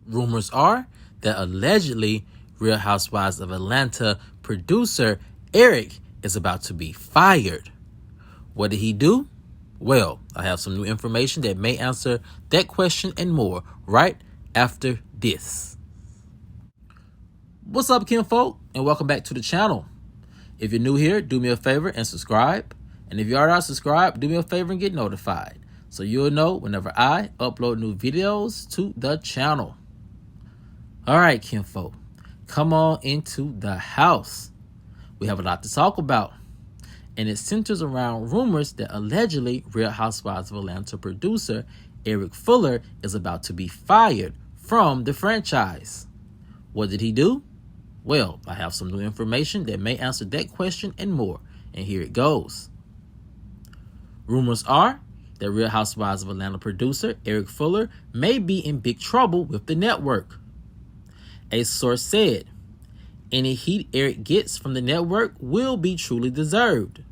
Rumors are that allegedly Real Housewives of Atlanta producer Eric is about to be fired. What did he do? Well, I have some new information that may answer that question and more right after this. What's up, kinfolk, and welcome back to the channel. If you're new here, do me a favor and subscribe. And if you already are subscribed, do me a favor and get notified, so you'll know whenever I upload new videos to the channel. All right, kinfolk, come on into the house. We have a lot to talk about, and it centers around rumors that allegedly Real Housewives of Atlanta producer Eric Fuller is about to be fired from the franchise. What did he do? Well, I have some new information that may answer that question and more, and here it goes. Rumors are that Real Housewives of Atlanta producer Eric Fuller may be in big trouble with the network. A source said, any heat Eric gets from the network will be truly deserved.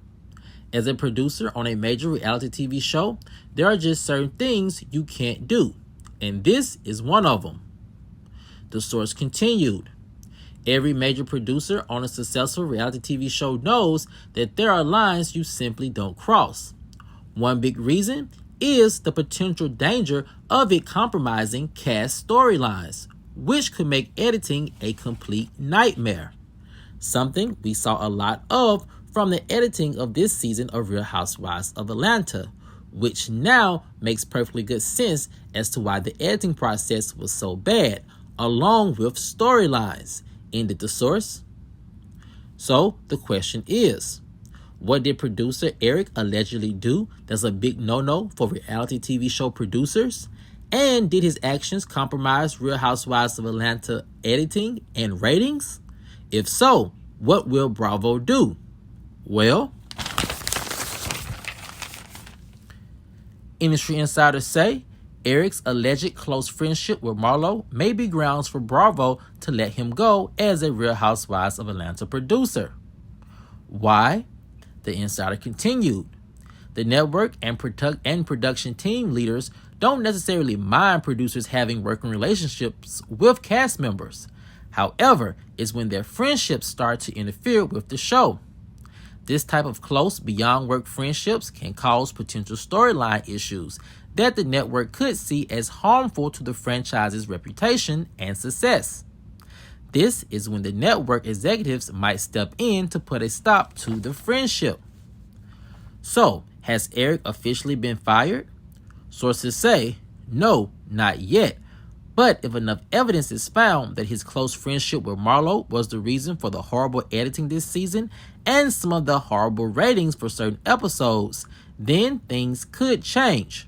As a producer on a major reality TV show, there are just certain things you can't do, and this is one of them. The source continued, every major producer on a successful reality TV show knows that there are lines you simply don't cross. One big reason is the potential danger of it compromising cast storylines, which could make editing a complete nightmare. Something we saw a lot of from the editing of this season of Real Housewives of Atlanta, which now makes perfectly good sense as to why the editing process was so bad, along with storylines, ended the source. So the question is, what did producer Eric allegedly do that's a big no-no for reality TV show producers? And did his actions compromise Real Housewives of Atlanta editing and ratings? If so, what will Bravo do? Well, industry insiders say Eric's alleged close friendship with Marlo may be grounds for Bravo to let him go as a Real Housewives of Atlanta producer. Why? The insider continued, the network and production team leaders don't necessarily mind producers having working relationships with cast members. However, it's when their friendships start to interfere with the show. This type of close, beyond work friendships can cause potential storyline issues that the network could see as harmful to the franchise's reputation and success. This is when the network executives might step in to put a stop to the friendship. So, has Eric officially been fired? Sources say, no, not yet. But if enough evidence is found that his close friendship with Marlo was the reason for the horrible editing this season and some of the horrible ratings for certain episodes, then things could change.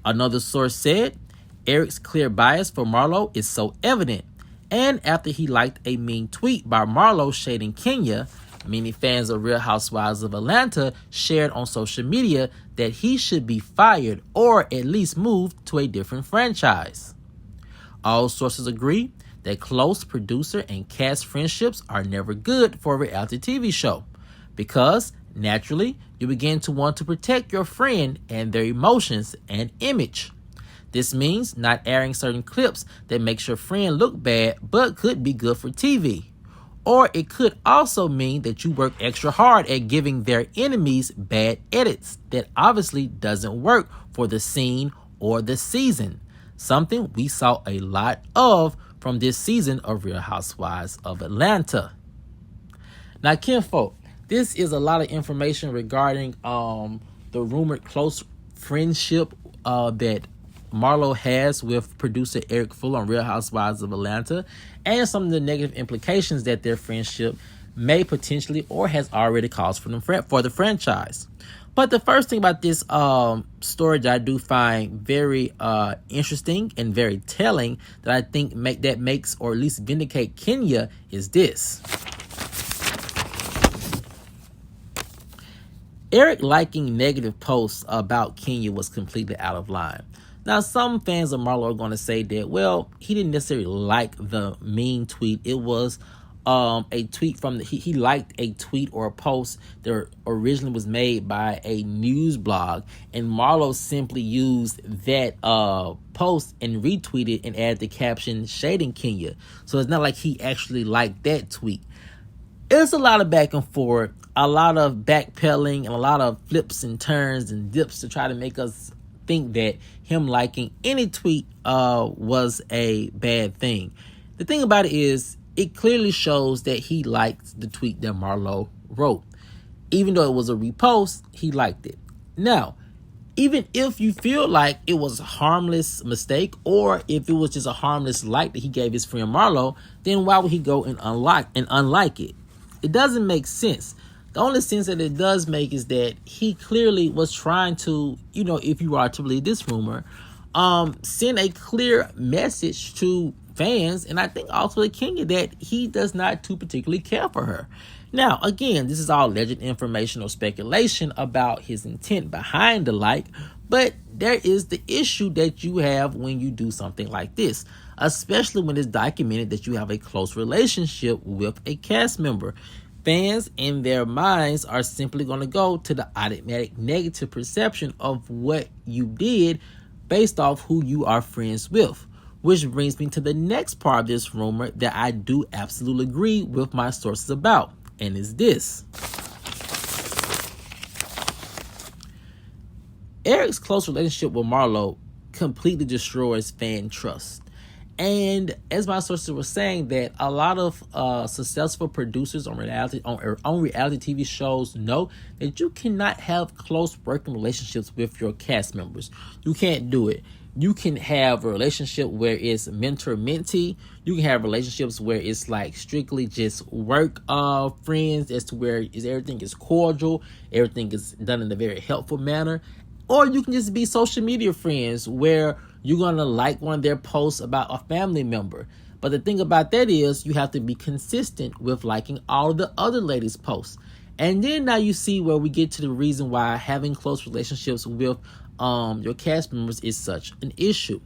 Another source said, Eric's clear bias for Marlo is so evident, and after he liked a mean tweet by Marlo shading Kenya, many fans of Real Housewives of Atlanta shared on social media that he should be fired or at least moved to a different franchise. All sources agree that close producer and cast friendships are never good for a reality TV show because, naturally, you begin to want to protect your friend and their emotions and image. This means not airing certain clips that makes your friend look bad but could be good for TV. Or it could also mean that you work extra hard at giving their enemies bad edits that obviously doesn't work for the scene or the season. Something we saw a lot of from this season of Real Housewives of Atlanta. Now, kinfolk, this is a lot of information regarding the rumored close friendship that Marlo has with producer Eric Fuller on Real Housewives of Atlanta, and some of the negative implications that their friendship may potentially or has already caused for the franchise. But the first thing about this story that I do find very interesting and very telling that I think makes or at least vindicate Kenya is this. Eric liking negative posts about Kenya was completely out of line. Now, some fans of Marlo are going to say that, well, he didn't necessarily like the mean tweet. It was a tweet from he liked a tweet or a post that originally was made by a news blog, and Marlo simply used that post and retweeted and added the caption shading Kenya. So it's not like he actually liked that tweet. It's a lot of back and forth, a lot of backpedaling, and a lot of flips and turns and dips to try to make us think that him liking any tweet was a bad thing. The thing about it is, it clearly shows that he liked the tweet that Marlo wrote. Even though it was a repost, he liked it. Now, even if you feel like it was a harmless mistake, or if it was just a harmless like that he gave his friend Marlo, then why would he go and unlike it? It doesn't make sense. The only sense that it does make is that he clearly was trying to, if you are to believe this rumor, send a clear message to fans, and I think also to Kenya, that he does not too particularly care for her. Now, again, this is all alleged information or speculation about his intent behind the like, but there is the issue that you have when you do something like this, especially when it's documented that you have a close relationship with a cast member. Fans in their minds are simply going to go to the automatic negative perception of what you did based off who you are friends with. Which brings me to the next part of this rumor that I do absolutely agree with my sources about, and is this. Eric's close relationship with Marlo completely destroys fan trust. And as my sources were saying, that a lot of successful producers on reality TV shows know that you cannot have close working relationships with your cast members. You can't do it. You can have a relationship where it's mentor-mentee. You can have relationships where it's like strictly just work friends, as to where everything is cordial, everything is done in a very helpful manner. Or you can just be social media friends where you're going to like one of their posts about a family member. But the thing about that is you have to be consistent with liking all of the other ladies' posts. And then now you see where we get to the reason why having close relationships with your cast members is such an issue.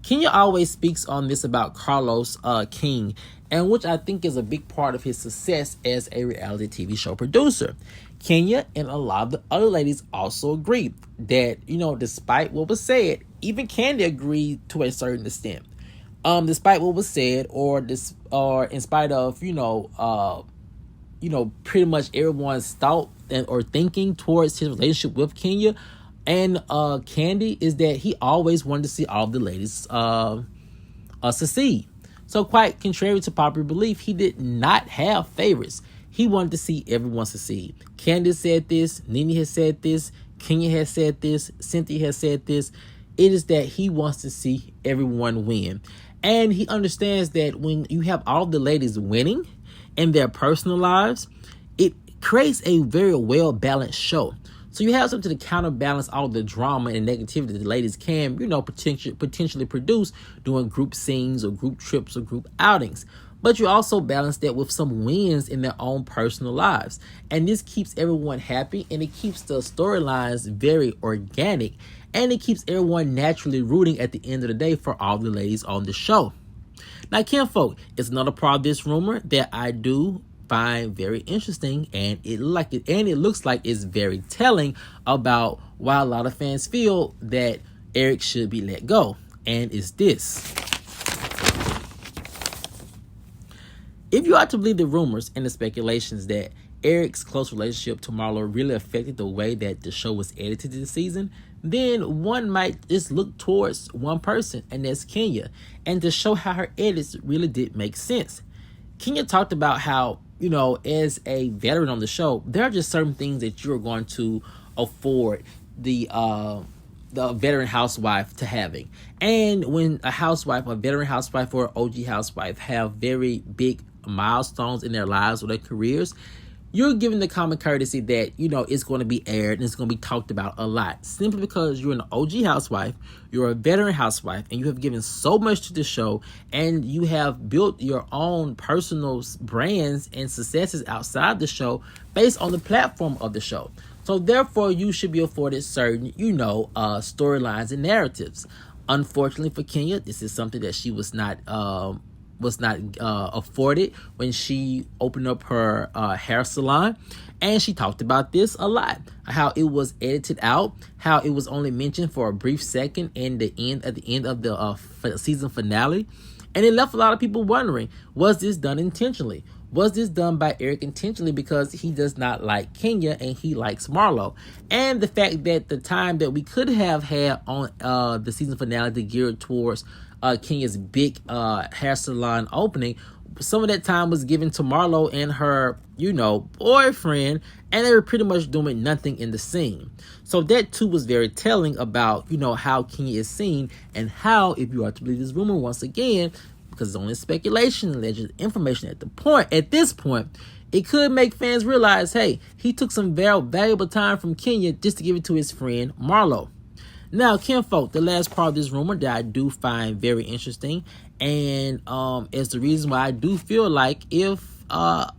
Kenya always speaks on this about Carlos King, and which I think is a big part of his success as a reality TV show producer. Kenya and a lot of the other ladies also agree that, despite what was said, even Candy agreed to a certain extent. Despite what was said, or in spite of, pretty much everyone's thought or thinking towards his relationship with Kenya and Candy, is that he always wanted to see all the ladies succeed. So quite contrary to popular belief, he did not have favorites. He wanted to see everyone succeed. Candy said this, Nene has said this, Kenya has said this, Cynthia has said this. It is that he wants to see everyone win. And he understands that when you have all the ladies winning in their personal lives, it creates a very well-balanced show. So you have something to counterbalance all the drama and negativity that the ladies can, potentially produce during group scenes or group trips or group outings. But you also balance that with some wins in their own personal lives. And this keeps everyone happy, and it keeps the storylines very organic, and it keeps everyone naturally rooting at the end of the day for all the ladies on the show. Now, kinfolk, it's another part of this rumor that I do find very interesting, and it looks like it's very telling about why a lot of fans feel that Eric should be let go. And it's this. If you are to believe the rumors and the speculations that Eric's close relationship to Marlo really affected the way that the show was edited this season, then one might just look towards one person, and that's Kenya, and to show how her edits really did make sense. Kenya talked about how, as a veteran on the show, there are just certain things that you're going to afford the veteran housewife to having. And when a veteran housewife or OG housewife have very big milestones in their lives or their careers, you're given the common courtesy that, it's going to be aired and it's going to be talked about a lot. Simply because you're an OG housewife, you're a veteran housewife, and you have given so much to the show, and you have built your own personal brands and successes outside the show based on the platform of the show. So therefore, you should be afforded certain, storylines and narratives. Unfortunately for Kenya, this is something that she was not afforded when she opened up her hair salon. And she talked about this a lot, how it was edited out, how it was only mentioned for a brief second at the end of the season finale. And it left a lot of people wondering, was this done intentionally? Was this done by Eric intentionally because he does not like Kenya and he likes Marlo? And the fact that the time that we could have had on the season finale to gear towards Kenya's big hair salon opening, some of that time was given to Marlo and her, boyfriend, and they were pretty much doing nothing in the scene. So that too was very telling about, how Kenya is seen, and how, if you are to believe this rumor once again, because it's only speculation, alleged information at this point, it could make fans realize, hey, he took some valuable time from Kenya just to give it to his friend Marlo. Now, kinfolk, the last part of this rumor that I do find very interesting, and is the reason why I do feel like if a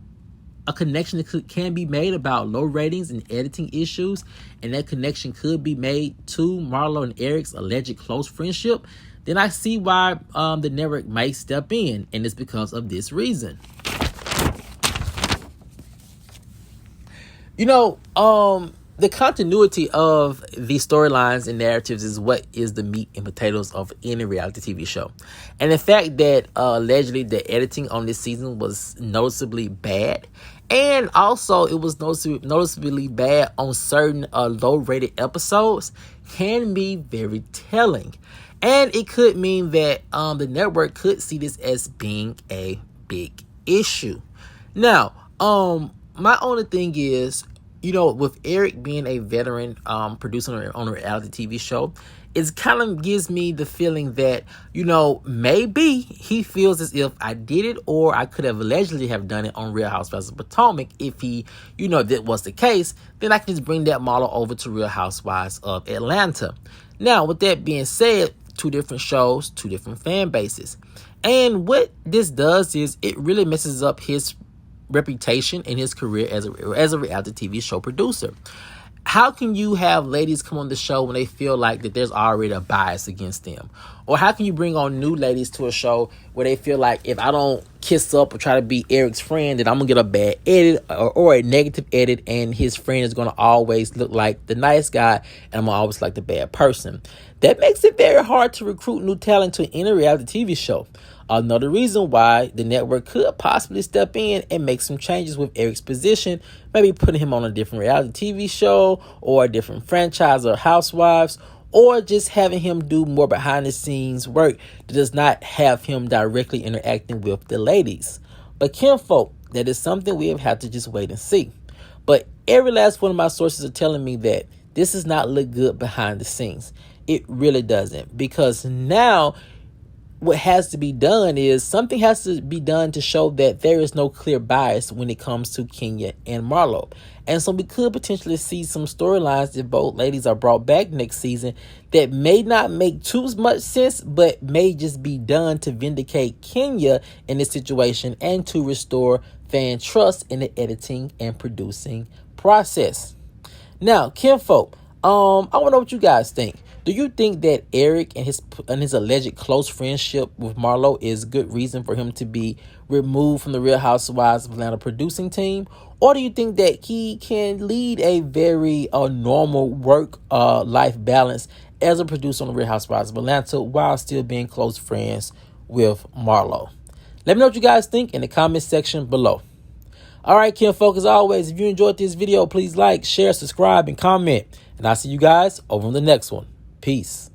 connection can be made about low ratings and editing issues, and that connection could be made to Marlo and Eric's alleged close friendship, then I see why the network might step in, and it's because of this reason. The continuity of these storylines and narratives is what is the meat and potatoes of any reality TV show. And the fact that allegedly the editing on this season was noticeably bad, and also it was noticeably bad on certain low-rated episodes, can be very telling. And it could mean that the network could see this as being a big issue. Now, my only thing is, with Eric being a veteran producer on a reality TV show, it kind of gives me the feeling that, maybe he feels as if I did it, or I could have allegedly have done it on Real Housewives of Potomac. If he, that was the case, then I can just bring that model over to Real Housewives of Atlanta. Now, with that being said, 2 different shows, 2 different fan bases. And what this does is it really messes up his reputation in his career as a reality TV show producer. How can you have ladies come on the show when they feel like that there's already a bias against them? Or how can you bring on new ladies to a show where they feel like, if I don't kiss up or try to be Eric's friend, then I'm going to get a bad edit or a negative edit, and his friend is going to always look like the nice guy, and I'm going to always like the bad person. That makes it very hard to recruit new talent to any reality TV show. Another reason why the network could possibly step in and make some changes with Eric's position, maybe putting him on a different reality TV show or a different franchise or Housewives, or just having him do more behind the scenes work that does not have him directly interacting with the ladies. But kinfolk, that is something we have had to just wait and see. But every last one of my sources are telling me that this does not look good behind the scenes. It really doesn't, because now what has to be done is something has to be done to show that there is no clear bias when it comes to Kenya and Marlo. And so we could potentially see some storylines if both ladies are brought back next season that may not make too much sense, but may just be done to vindicate Kenya in this situation and to restore fan trust in the editing and producing process. Now, kinfolk, I want to know what you guys think. Do you think that Eric and his alleged close friendship with Marlo is good reason for him to be removed from the Real Housewives of Atlanta producing team? Or do you think that he can lead a very normal work-life balance as a producer on the Real Housewives of Atlanta while still being close friends with Marlo? Let me know what you guys think in the comment section below. All right, kinfolk, as always, if you enjoyed this video, please like, share, subscribe, and comment. And I'll see you guys over on the next one. Peace.